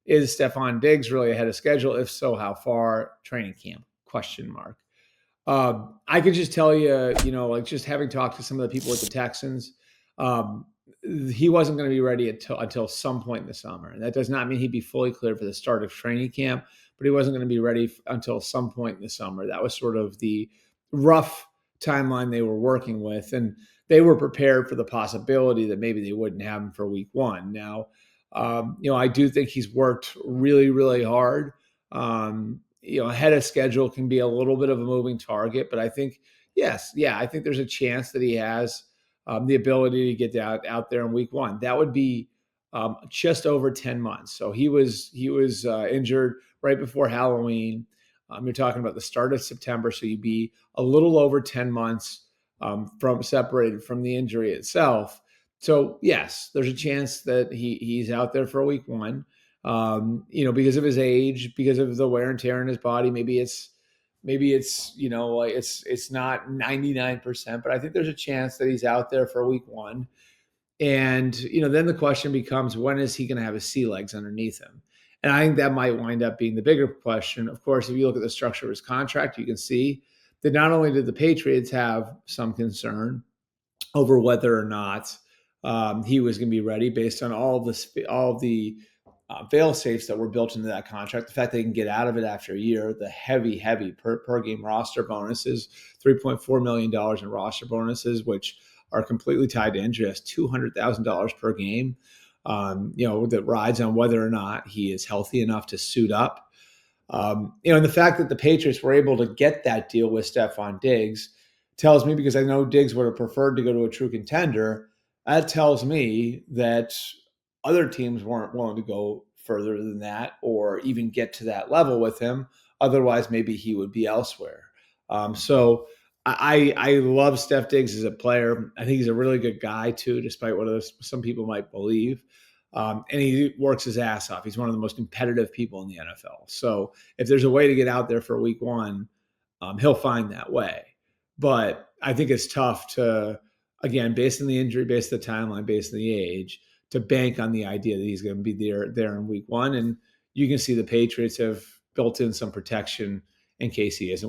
is Stefon Diggs really ahead of schedule? If so, how far? Training camp? Question mark. I could just tell you, like just having talked to some of the people at the Texans, um, he wasn't going to be ready until some point in the summer. And that does not mean he'd be fully cleared for the start of training camp, but he wasn't going to be ready until some point in the summer. That was sort of the rough timeline they were working with. And they were prepared for the possibility that maybe they wouldn't have him for week one. Now, I do think he's worked really, really hard. Ahead of schedule can be a little bit of a moving target, but I think, yes, yeah, I think there's a chance that he has the ability to get out there in week one. That would be just over 10 months. So he was injured right before Halloween. You're talking about the start of September, so you'd be a little over 10 months from separated from the injury itself. So yes, there's a chance that he's out there for week one. Because of his age, because of the wear and tear in his body. Maybe it's it's not 99%, but I think there's a chance that he's out there for week one. And, then the question becomes, when is he going to have his sea legs underneath him? And I think that might wind up being the bigger question. Of course, if you look at the structure of his contract, you can see that not only did the Patriots have some concern over whether or not he was going to be ready based on all of the fail safes that were built into that contract. The fact they can get out of it after a year, the heavy per game roster bonuses, $3.4 million in roster bonuses, which are completely tied to injury, has $200,000 per game, that rides on whether or not he is healthy enough to suit up. And the fact that the Patriots were able to get that deal with Stefon Diggs tells me, because I know Diggs would have preferred to go to a true contender, that tells me that other teams weren't willing to go further than that or even get to that level with him. Otherwise, maybe he would be elsewhere. So I love Steph Diggs as a player. I think he's a really good guy too, despite what some people might believe. And he works his ass off. He's one of the most competitive people in the NFL. So if there's a way to get out there for week one, he'll find that way. But I think it's tough to, again, based on the injury, based on the timeline, based on the age, to bank on the idea that he's going to be there in week one. And you can see the Patriots have built in some protection in case he isn't.